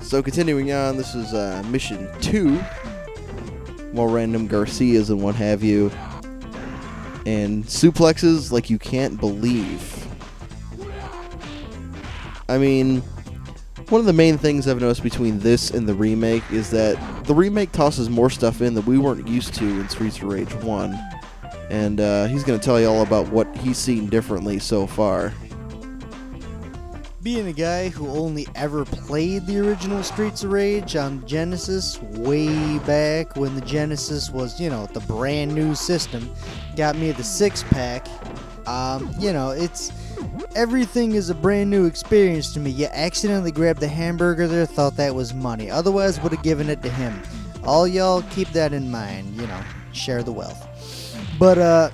So continuing on, this is mission 2. More random Garcias and what have you. And suplexes like you can't believe. I mean, one of the main things I've noticed between this and the remake is that the remake tosses more stuff in that we weren't used to in Streets of Rage 1. And he's going to tell you all about what he's seen differently so far. Being a guy who only ever played the original Streets of Rage on Genesis way back when the Genesis was, the brand new system, got me the 6-pack. It's everything is a brand new experience to me. You accidentally grabbed the hamburger there, thought that was money. Otherwise, would have given it to him. All y'all keep that in mind. Share the wealth. But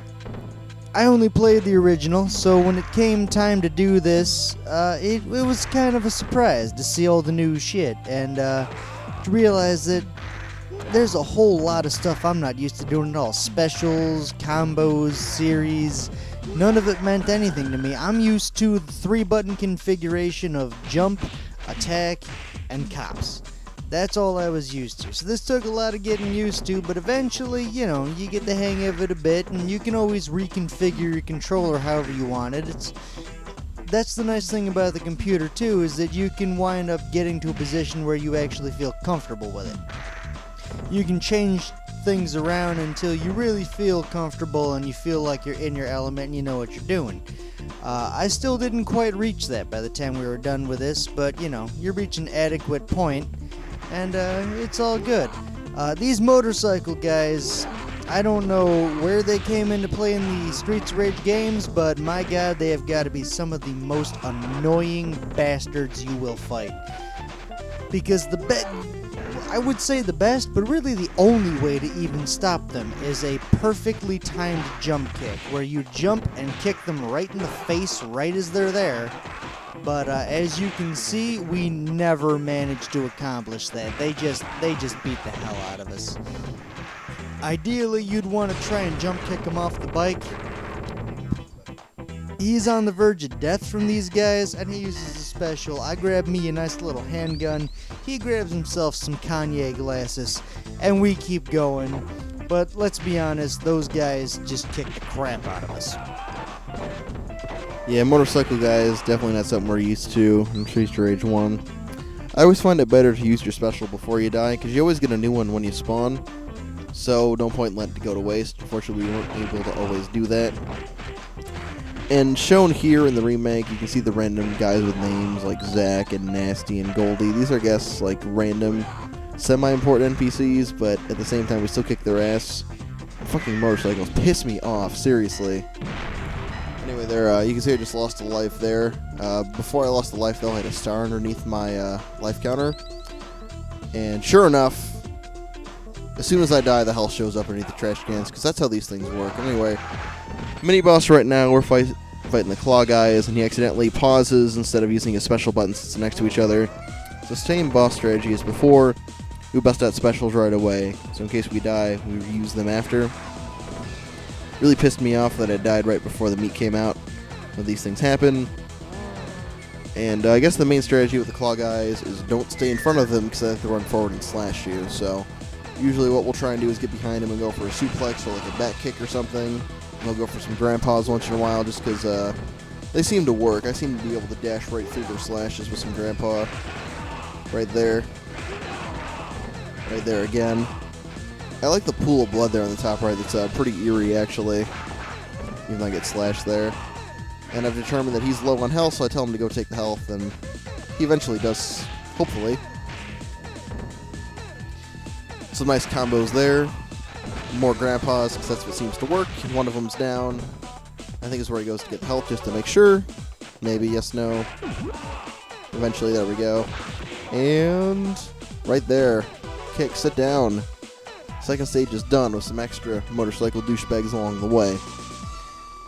I only played the original, so when it came time to do this, it was kind of a surprise to see all the new shit and to realize that there's a whole lot of stuff I'm not used to doing at all. Specials, combos, series, none of it meant anything to me. I'm used to the 3-button configuration of jump, attack, and cops. That's all I was used to. So this took a lot of getting used to, but eventually, you get the hang of it a bit, and you can always reconfigure your controller however you want it. That's the nice thing about the computer, too, is that you can wind up getting to a position where you actually feel comfortable with it. You can change things around until you really feel comfortable and you feel like you're in your element and you know what you're doing. I still didn't quite reach that by the time we were done with this, but, you reach an adequate point. And it's all good. These motorcycle guys, I don't know where they came into play in the Streets of Rage games, but my god, they have got to be some of the most annoying bastards you will fight. Because I would say the best, but really the only way to even stop them is a perfectly timed jump kick, where you jump and kick them right in the face right as they're there. But as you can see, we never managed to accomplish that. They just beat the hell out of us. Ideally, you'd want to try and jump kick him off the bike. He's on the verge of death from these guys, and he uses a special. I grab me a nice little handgun. He grabs himself some Kanye glasses, and we keep going. But let's be honest, those guys just kick the crap out of us. Yeah, motorcycle guys, definitely not something we're used to in Streets of Rage 1. I always find it better to use your special before you die, because you always get a new one when you spawn. So, no point in letting it go to waste. Unfortunately, we weren't able to always do that. And shown here in the remake, you can see the random guys with names like Zach and Nasty and Goldie. These are, I guess, like random, semi-important NPCs, but at the same time, we still kick their ass. Fucking motorcycles piss me off, seriously. Anyway, there, you can see I just lost a life there. Before I lost the life, though, I had a star underneath my life counter. And sure enough, as soon as I die, the health shows up underneath the trash cans, because that's how these things work. Anyway, mini-boss right now, we're fighting the claw guys, and he accidentally pauses instead of using a special button since they're next to each other. So same boss strategy as before. We bust out specials right away, so in case we die, we reuse them after. Really pissed me off that I died right before the meat came out when these things happen. And I guess the main strategy with the claw guys is don't stay in front of them because they have to run forward and slash you. So usually what we'll try and do is get behind them and go for a suplex or like a back kick or something. We'll go for some grandpas once in a while just because they seem to work. I seem to be able to dash right through their slashes with some grandpa. Right there. Right there again. I like the pool of blood there on the top right. That's pretty eerie, actually. Even though I get slashed there. And I've determined that he's low on health, so I tell him to go take the health, and he eventually does, hopefully. Some nice combos there. More grandpas, because that's what seems to work. One of them's down. I think is where he goes to get the health, just to make sure. Maybe, yes, no. Eventually, there we go. And right there. Kick, sit down. Second stage is done with some extra motorcycle douchebags along the way.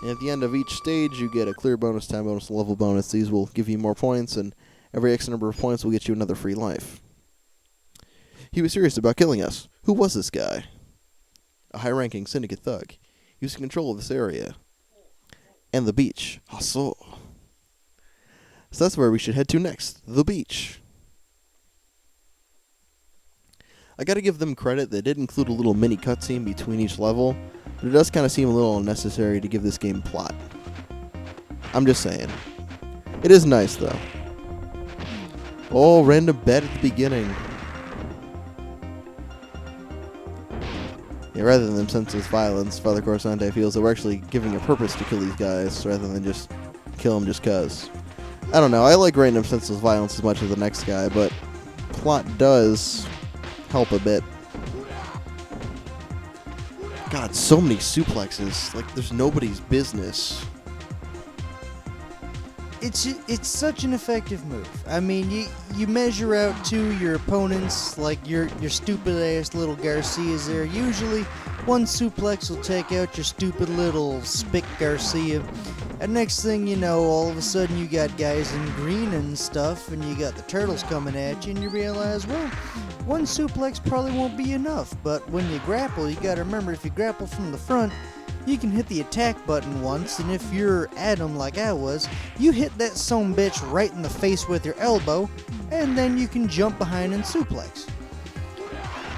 And at the end of each stage, you get a clear bonus, time bonus, level bonus. These will give you more points, and every X number of points will get you another free life. He was serious about killing us. Who was this guy? A high-ranking syndicate thug. He was in control of this area. And the beach. So that's where we should head to next. The beach. I gotta give them credit. They did include a little mini cutscene between each level, but it does kind of seem a little unnecessary to give this game plot. I'm just saying. It is nice, though. Oh, random bet at the beginning. Yeah, rather than senseless violence, FatherCorasante feels that we're actually giving a purpose to kill these guys, rather than just kill them just cause. I don't know, I like random senseless violence as much as the next guy, but plot does help a bit. God, so many suplexes, like there's nobody's business. It's such an effective move. I mean, you measure out to your opponents like your stupid ass little Garcias there. Usually, one suplex will take out your stupid little Spick Garcia. And next thing you know, all of a sudden you got guys in green and stuff, and you got the turtles coming at you, and you realize, well, one suplex probably won't be enough. But when you grapple, you gotta remember, if you grapple from the front, you can hit the attack button once, and if you're Adam like I was, you hit that sumbitch right in the face with your elbow, and then you can jump behind and suplex.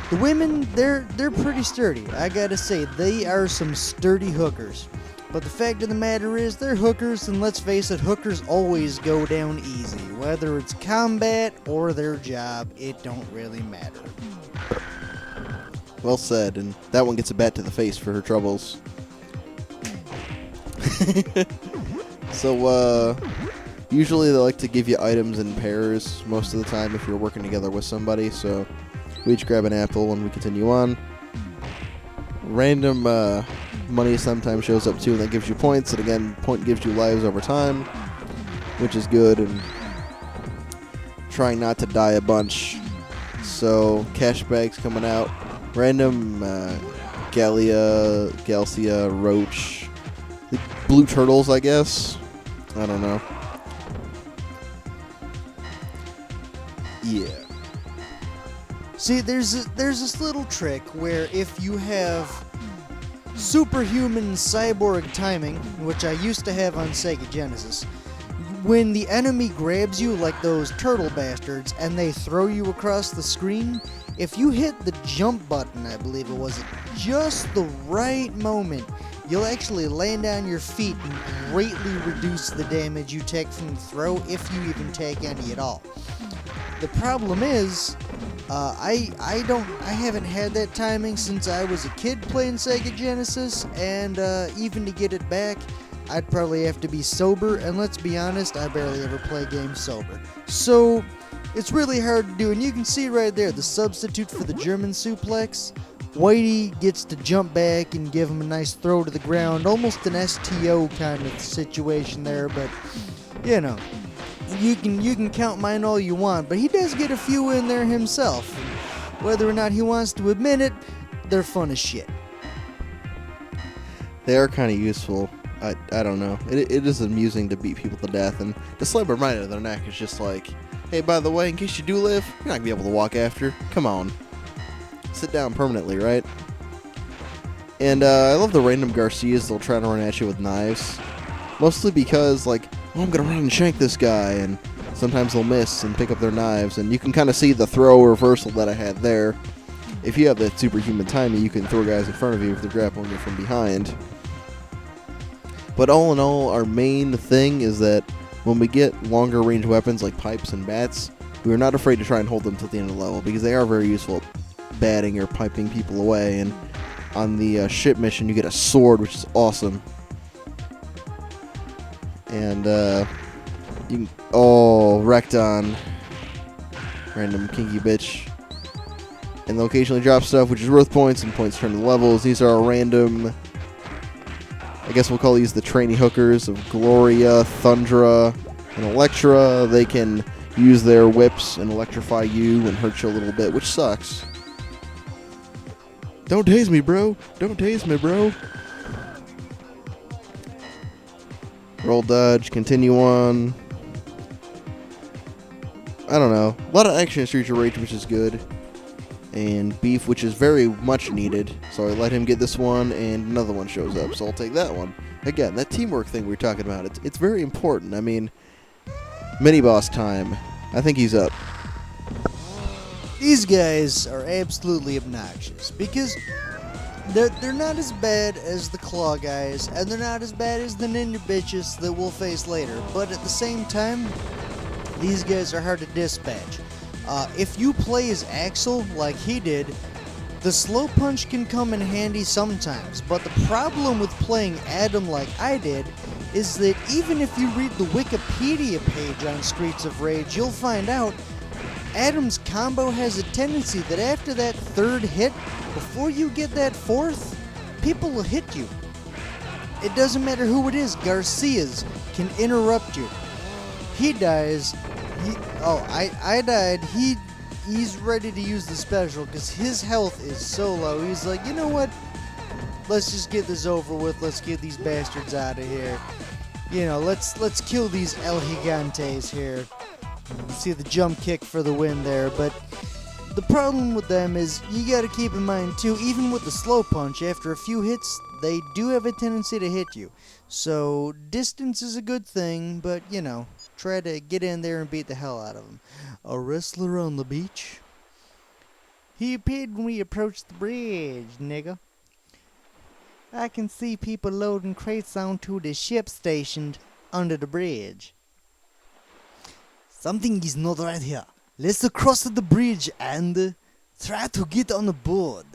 The women, they're pretty sturdy. I gotta say, they are some sturdy hookers. But the fact of the matter is, they're hookers, and let's face it, hookers always go down easy. Whether it's combat or their job, it don't really matter. Well said, and that one gets a bat to the face for her troubles. So, usually they like to give you items in pairs most of the time if you're working together with somebody, so we each grab an apple and we continue on. Random money sometimes shows up too, and that gives you points, and again, point gives you lives over time, which is good, and trying not to die a bunch. So, cash bags coming out. Random Galcia, Roach, the blue turtles, I guess. I don't know. Yeah. See, there's this little trick where if you have superhuman cyborg timing, which I used to have on Sega Genesis, when the enemy grabs you like those turtle bastards and they throw you across the screen, if you hit the jump button, I believe it was, at just the right moment, you'll actually land on your feet and greatly reduce the damage you take from the throw, if you even take any at all. The problem is, I haven't had that timing since I was a kid playing Sega Genesis, and even to get it back, I'd probably have to be sober, and let's be honest, I barely ever play games sober. So, it's really hard to do, and you can see right there, the substitute for the German suplex. Whitey gets to jump back and give him a nice throw to the ground, almost an STO kind of situation there, but, you know, you can count mine all you want, but he does get a few in there himself. Whether or not he wants to admit it, they're fun as shit. They are kind of useful. I don't know. It is amusing to beat people to death, and the slap right into their neck is just like, hey, by the way, in case you do live, you're not going to be able to walk after. Come on. Sit down permanently, right? And I love the random Garcias that'll try to run at you with knives. Mostly because, like, oh, I'm going to run and shank this guy, and sometimes they'll miss and pick up their knives, and you can kind of see the throw reversal that I had there. If you have that superhuman timing, you can throw guys in front of you if they're grappling you from behind. But all in all, our main thing is that when we get longer range weapons like pipes and bats, we are not afraid to try and hold them till the end of the level, because they are very useful at batting or piping people away. And on the ship mission, you get a sword, which is awesome. And you can, oh, Recton, random kinky bitch. And they'll occasionally drop stuff, which is worth points, and points turn to levels. These are random, I guess we'll call these the trainee hookers of Gloria, Thundra, and Electra. They can use their whips and electrify you and hurt you a little bit, which sucks. Don't tase me, bro. Don't tase me, bro. Roll dodge, continue on. I don't know. A lot of action in Streets of Rage, which is good. And beef, which is very much needed. So I let him get this one, and another one shows up, so I'll take that one. Again, that teamwork thing we were talking about, it's very important. I mean, mini-boss time. I think he's up. These guys are absolutely obnoxious because they're not as bad as the claw guys, and they're not as bad as the ninja bitches that we'll face later. But at the same time, these guys are hard to dispatch. If you play as Axel like he did, the slow punch can come in handy sometimes. But the problem with playing Adam like I did is that even if you read the Wikipedia page on Streets of Rage, you'll find out Adam's combo has a tendency that after that third hit, before you get that fourth, people will hit you. It doesn't matter who it is, Garcia's can interrupt you. He dies. I died. He's ready to use the special because his health is so low. He's like, you know what? Let's just get this over with. Let's get these bastards out of here. You know, let's kill these El Gigantes here. See the jump kick for the win there, but the problem with them is you gotta keep in mind too, even with the slow punch, after a few hits, they do have a tendency to hit you. So distance is a good thing, but you know, try to get in there and beat the hell out of them. A wrestler on the beach? He appeared when we approached the bridge, nigga. I can see people loading crates onto the ship stationed under the bridge. Something is not right here. Let's cross the bridge and try to get on board.